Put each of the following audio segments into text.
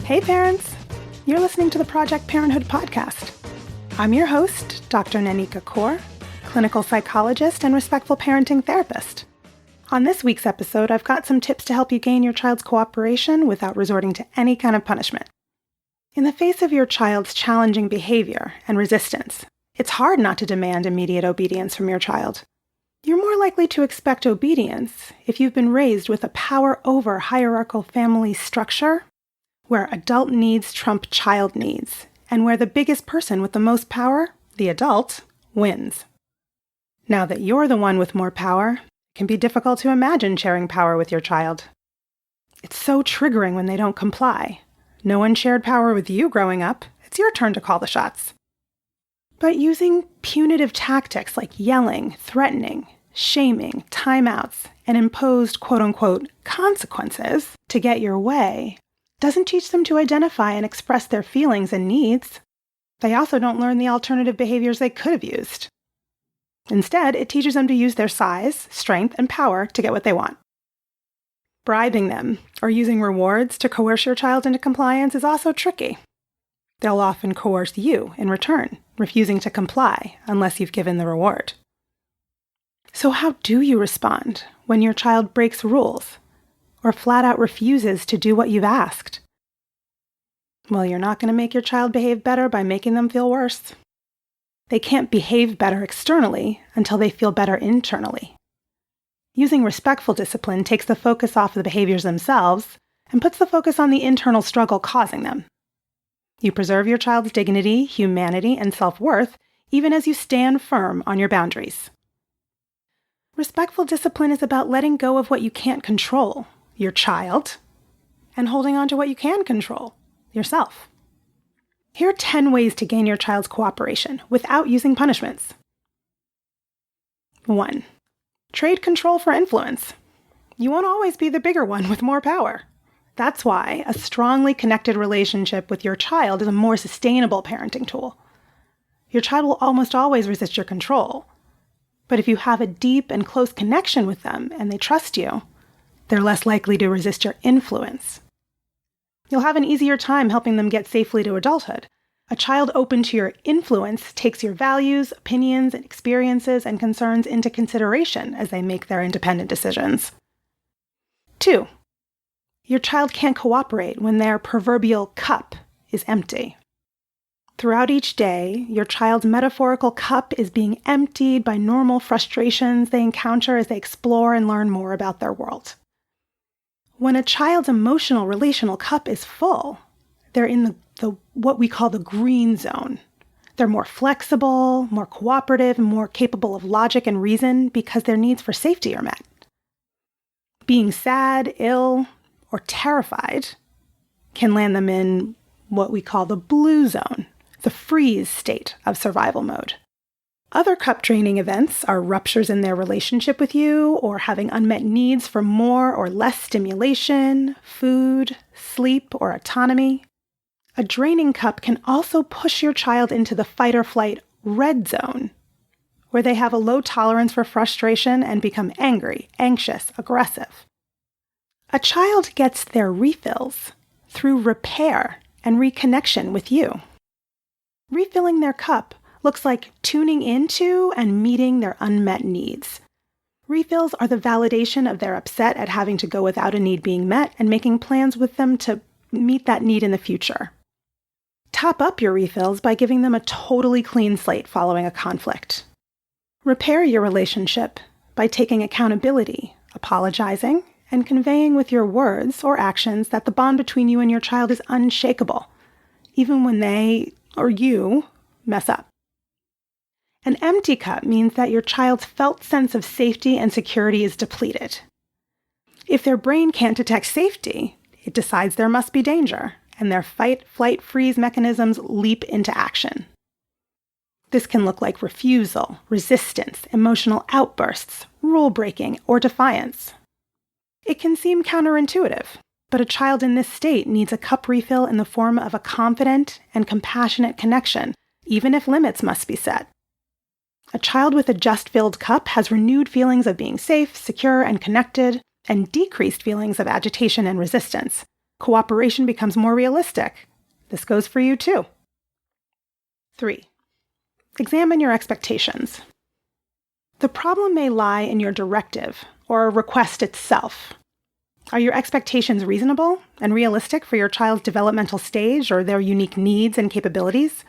Hey parents! You're listening to the Project Parenthood podcast. I'm your host, Dr. Nanika Coor, clinical psychologist and respectful parenting therapist. On this week's episode, I've got some tips to help you gain your child's cooperation without resorting to any kind of punishment. In the face of your child's challenging behavior and resistance, it's hard not to demand immediate obedience from your child. You're more likely to expect obedience if you've been raised with a power-over hierarchical family structure where adult needs trump child needs, and where the biggest person with the most power, the adult, wins. Now that you're the one with more power, it can be difficult to imagine sharing power with your child. It's so triggering when they don't comply. No one shared power with you growing up. It's your turn to call the shots. But using punitive tactics like yelling, threatening, shaming, timeouts, and imposed quote-unquote consequences to get your way doesn't teach them to identify and express their feelings and needs. They also don't learn the alternative behaviors they could have used. Instead, it teaches them to use their size, strength, and power to get what they want. Bribing them or using rewards to coerce your child into compliance is also tricky. They'll often coerce you in return, refusing to comply unless you've given the reward. So how do you respond when your child breaks rules or flat out refuses to do what you've asked? Well, you're not going to make your child behave better by making them feel worse. They can't behave better externally until they feel better internally. Using respectful discipline takes the focus off the behaviors themselves and puts the focus on the internal struggle causing them. You preserve your child's dignity, humanity, and self-worth even as you stand firm on your boundaries. Respectful discipline is about letting go of what you can't control, your child, and holding on to what you can control, yourself. Here are 10 ways to gain your child's cooperation without using punishments. 1. Trade control for influence. You won't always be the bigger one with more power. That's why a strongly connected relationship with your child is a more sustainable parenting tool. Your child will almost always resist your control. But if you have a deep and close connection with them and they trust you, they're less likely to resist your influence. You'll have an easier time helping them get safely to adulthood. A child open to your influence takes your values, opinions, and experiences and concerns into consideration as they make their independent decisions. 2. Your child can't cooperate when their proverbial cup is empty. Throughout each day, your child's metaphorical cup is being emptied by normal frustrations they encounter as they explore and learn more about their world. When a child's emotional relational cup is full, they're in the what we call the green zone. They're more flexible, more cooperative, and more capable of logic and reason because their needs for safety are met. Being sad, ill, or terrified can land them in what we call the blue zone, the freeze state of survival mode. Other cup draining events are ruptures in their relationship with you or having unmet needs for more or less stimulation, food, sleep, or autonomy. A draining cup can also push your child into the fight or flight red zone, where they have a low tolerance for frustration and become angry, anxious, aggressive. A child gets their refills through repair and reconnection with you. Refilling their cup looks like tuning into and meeting their unmet needs. Refills are the validation of their upset at having to go without a need being met and making plans with them to meet that need in the future. Top up your refills by giving them a totally clean slate following a conflict. Repair your relationship by taking accountability, apologizing, and conveying with your words or actions that the bond between you and your child is unshakable, even when they, or you, mess up. An empty cup means that your child's felt sense of safety and security is depleted. If their brain can't detect safety, it decides there must be danger, and their fight, flight, freeze mechanisms leap into action. This can look like refusal, resistance, emotional outbursts, rule breaking, or defiance. It can seem counterintuitive, but a child in this state needs a cup refill in the form of a confident and compassionate connection, even if limits must be set. A child with a just-filled cup has renewed feelings of being safe, secure, and connected, and decreased feelings of agitation and resistance. Cooperation becomes more realistic. This goes for you too. 3. Examine your expectations. The problem may lie in your directive or request itself. Are your expectations reasonable and realistic for your child's developmental stage or their unique needs and capabilities?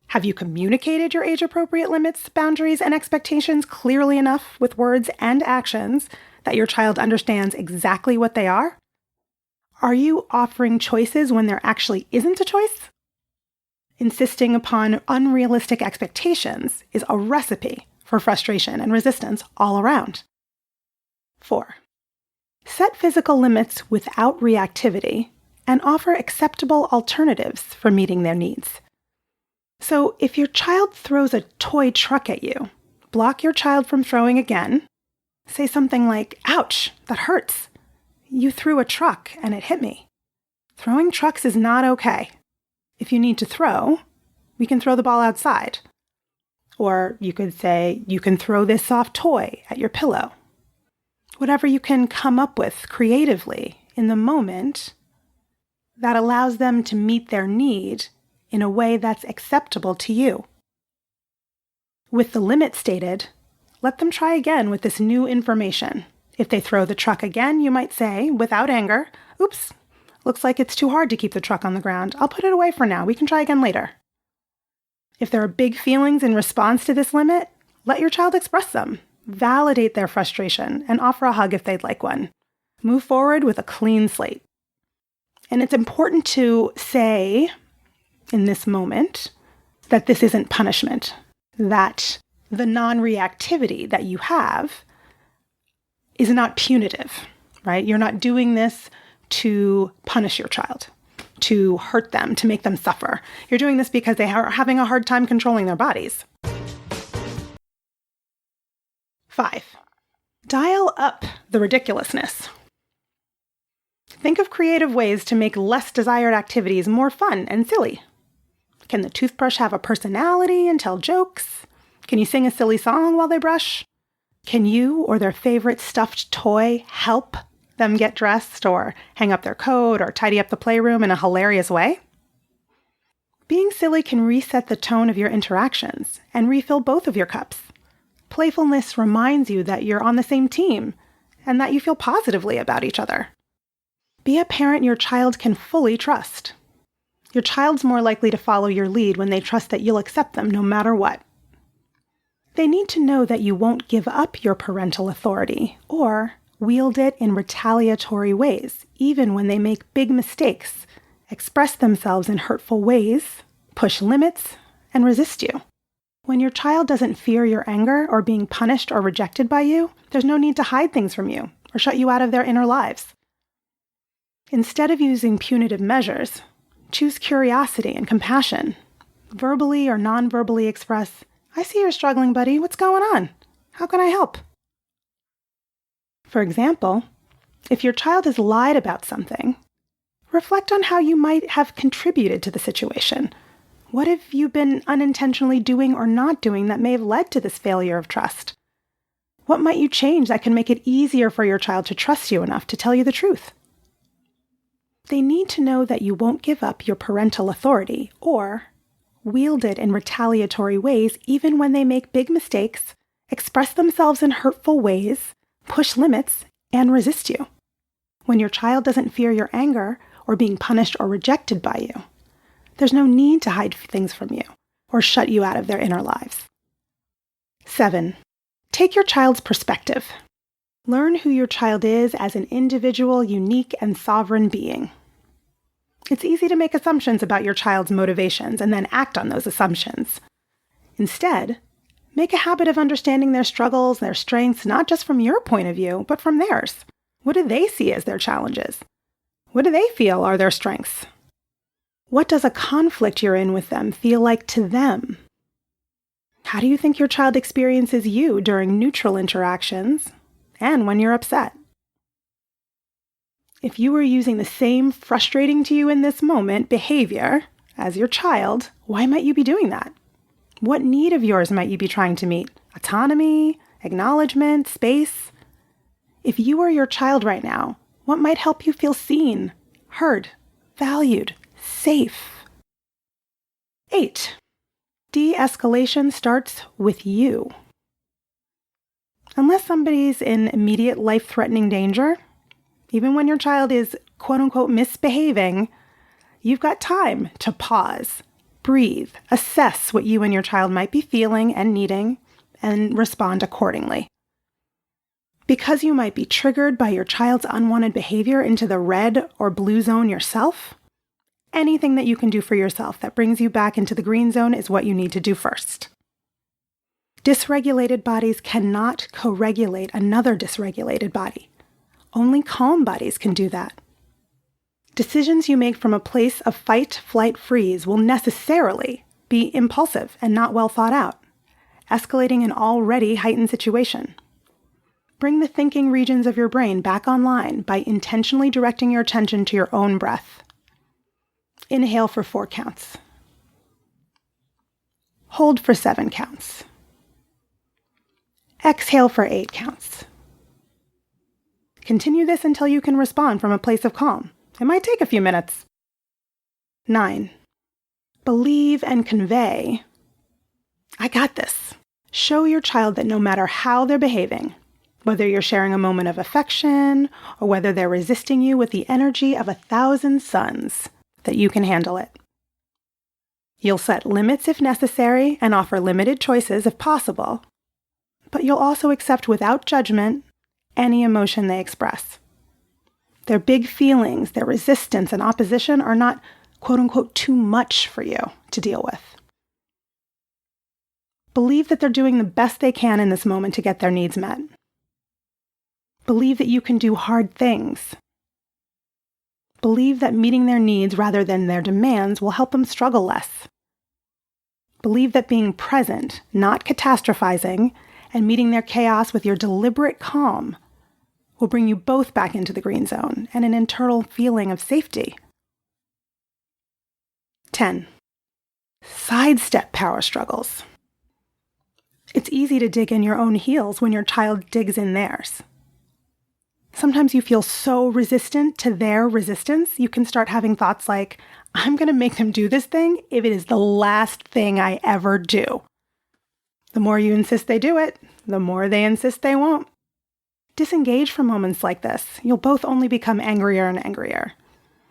Have you communicated your age-appropriate limits, boundaries, and expectations clearly enough with words and actions that your child understands exactly what they are? Are you offering choices when there actually isn't a choice? Insisting upon unrealistic expectations is a recipe for frustration and resistance all around. 4. Set physical limits without reactivity and offer acceptable alternatives for meeting their needs. So if your child throws a toy truck at you, block your child from throwing again. Say something like, "Ouch, that hurts. You threw a truck and it hit me. Throwing trucks is not okay. If you need to throw, we can throw the ball outside." Or you could say, "You can throw this soft toy at your pillow." Whatever you can come up with creatively in the moment that allows them to meet their need in a way that's acceptable to you. With the limit stated, let them try again with this new information. If they throw the truck again, you might say, without anger, "Oops, looks like it's too hard to keep the truck on the ground. I'll put it away for now. We can try again later." If there are big feelings in response to this limit, let your child express them. Validate their frustration and offer a hug if they'd like one. Move forward with a clean slate. And it's important to say in this moment that this isn't punishment, that the non-reactivity that you have is not punitive, right? You're not doing this to punish your child, to hurt them, to make them suffer. You're doing this because they are having a hard time controlling their bodies. 5. Dial up the ridiculousness. Think of creative ways to make less desired activities more fun and silly. Can the toothbrush have a personality and tell jokes? Can you sing a silly song while they brush? Can you or their favorite stuffed toy help them get dressed or hang up their coat or tidy up the playroom in a hilarious way? Being silly can reset the tone of your interactions and refill both of your cups. Playfulness reminds you that you're on the same team and that you feel positively about each other. Be a parent your child can fully trust. Your child's more likely to follow your lead when they trust that you'll accept them no matter what. They need to know that you won't give up your parental authority or wield it in retaliatory ways, even when they make big mistakes, express themselves in hurtful ways, push limits, and resist you. When your child doesn't fear your anger or being punished or rejected by you, there's no need to hide things from you or shut you out of their inner lives. Instead of using punitive measures, choose curiosity and compassion. Verbally or non-verbally express, "I see you're struggling, buddy. What's going on? How can I help?" For example, if your child has lied about something, reflect on how you might have contributed to the situation. What have you been unintentionally doing or not doing that may have led to this failure of trust? What might you change that can make it easier for your child to trust you enough to tell you the truth? They need to know that you won't give up your parental authority or wield it in retaliatory ways even when they make big mistakes, express themselves in hurtful ways, push limits, and resist you. When your child doesn't fear your anger or being punished or rejected by you, there's no need to hide things from you or shut you out of their inner lives. 7. Take your child's perspective. Learn who your child is as an individual, unique, and sovereign being. It's easy to make assumptions about your child's motivations and then act on those assumptions. Instead, make a habit of understanding their struggles, their strengths, not just from your point of view, but from theirs. What do they see as their challenges? What do they feel are their strengths? What does a conflict you're in with them feel like to them? How do you think your child experiences you during neutral interactions and when you're upset? If you were using the same frustrating to you in this moment behavior as your child, why might you be doing that? What need of yours might you be trying to meet? Autonomy, acknowledgement, space? If you were your child right now, what might help you feel seen, heard, valued, safe. 8. De-escalation starts with you. Unless somebody's in immediate life-threatening danger, even when your child is quote-unquote misbehaving, you've got time to pause, breathe, assess what you and your child might be feeling and needing, and respond accordingly. Because you might be triggered by your child's unwanted behavior into the red or blue zone yourself, anything that you can do for yourself that brings you back into the green zone is what you need to do first. Dysregulated bodies cannot co-regulate another dysregulated body. Only calm bodies can do that. Decisions you make from a place of fight, flight, freeze will necessarily be impulsive and not well thought out, escalating an already heightened situation. Bring the thinking regions of your brain back online by intentionally directing your attention to your own breath. Inhale for 4 counts. Hold for 7 counts. Exhale for 8 counts. Continue this until you can respond from a place of calm. It might take a few minutes. 9. Believe and convey, I got this. Show your child that no matter how they're behaving, whether you're sharing a moment of affection or whether they're resisting you with the energy of 1,000 suns, that you can handle it. You'll set limits if necessary and offer limited choices if possible, but you'll also accept without judgment any emotion they express. Their big feelings, their resistance and opposition are not quote-unquote too much for you to deal with. Believe that they're doing the best they can in this moment to get their needs met. Believe that you can do hard things. Believe that meeting their needs rather than their demands will help them struggle less. Believe that being present, not catastrophizing, and meeting their chaos with your deliberate calm will bring you both back into the green zone and an internal feeling of safety. 10. Sidestep power struggles. It's easy to dig in your own heels when your child digs in theirs. Sometimes you feel so resistant to their resistance, you can start having thoughts like, I'm going to make them do this thing if it is the last thing I ever do. The more you insist they do it, the more they insist they won't. Disengage from moments like this. You'll both only become angrier and angrier.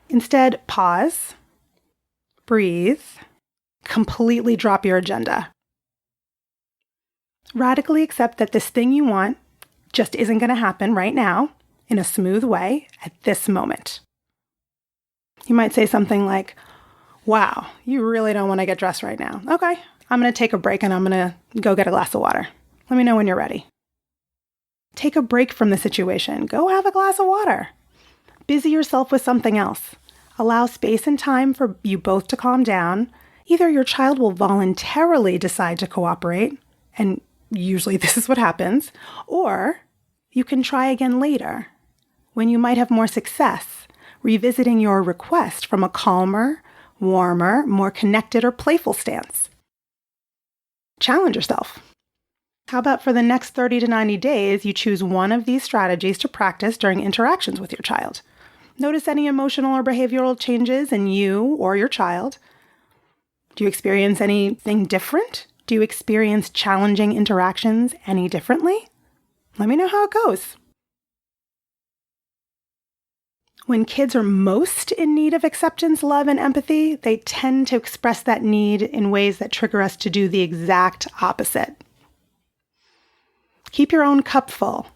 Instead, pause, breathe, completely drop your agenda. Radically accept that this thing you want just isn't going to happen right now in a smooth way at this moment. You might say something like, wow, you really don't want to get dressed right now. Okay, I'm going to take a break and I'm going to go get a glass of water. Let me know when you're ready. Take a break from the situation. Go have a glass of water. Busy yourself with something else. Allow space and time for you both to calm down. Either your child will voluntarily decide to cooperate, and usually this is what happens, or you can try again later, when you might have more success, revisiting your request from a calmer, warmer, more connected or playful stance. Challenge yourself. How about for the next 30 to 90 days, you choose one of these strategies to practice during interactions with your child. Notice any emotional or behavioral changes in you or your child. Do you experience anything different? Do you experience challenging interactions any differently? Let me know how it goes. When kids are most in need of acceptance, love, and empathy, they tend to express that need in ways that trigger us to do the exact opposite. Keep your own cup full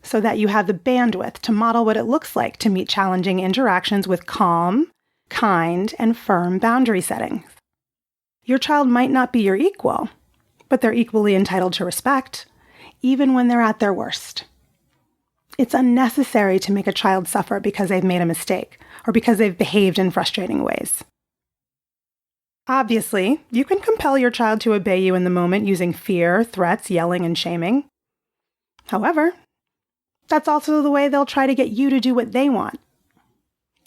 so that you have the bandwidth to model what it looks like to meet challenging interactions with calm, kind, and firm boundary settings. Your child might not be your equal, but they're equally entitled to respect, even when they're at their worst. It's unnecessary to make a child suffer because they've made a mistake or because they've behaved in frustrating ways. Obviously, you can compel your child to obey you in the moment using fear, threats, yelling, and shaming. However, that's also the way they'll try to get you to do what they want.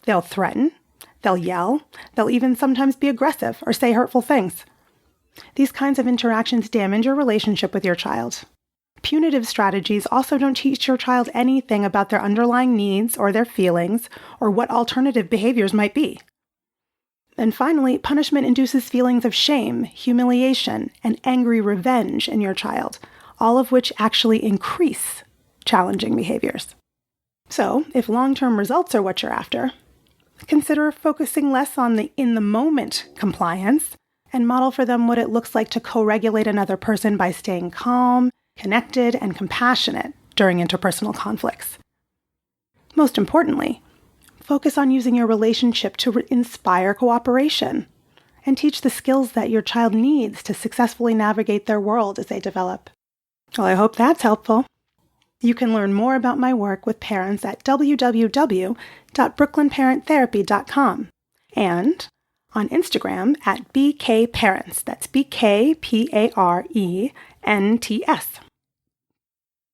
They'll threaten, they'll yell, they'll even sometimes be aggressive or say hurtful things. These kinds of interactions damage your relationship with your child. Punitive strategies also don't teach your child anything about their underlying needs or their feelings or what alternative behaviors might be. And finally, punishment induces feelings of shame, humiliation, and angry revenge in your child, all of which actually increase challenging behaviors. So, if long-term results are what you're after, consider focusing less on the in-the-moment compliance and model for them what it looks like to co-regulate another person by staying calm, connected, and compassionate during interpersonal conflicts. Most importantly, focus on using your relationship to inspire cooperation and teach the skills that your child needs to successfully navigate their world as they develop. Well, I hope that's helpful. You can learn more about my work with parents at www.brooklynparenttherapy.com and on Instagram at BKParents. That's BKPARENTS.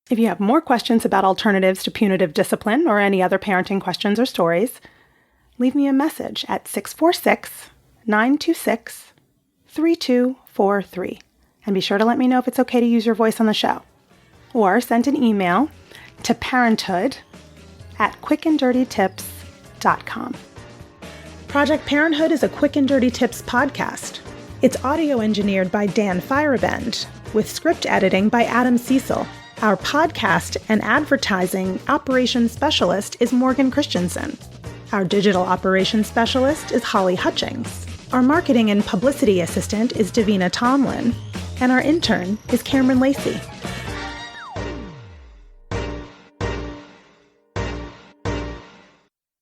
If you have more questions about alternatives to punitive discipline or any other parenting questions or stories, leave me a message at 646-926-3243. And be sure to let me know if it's okay to use your voice on the show. Or send an email to parenthood@quickanddirtytips.com. Project Parenthood is a Quick and Dirty Tips podcast. It's audio engineered by Dan Firebend, with script editing by Adam Cecil. Our podcast and advertising operations specialist is Morgan Christensen. Our digital operations specialist is Holly Hutchings. Our marketing and publicity assistant is Davina Tomlin. And our intern is Cameron Lacey.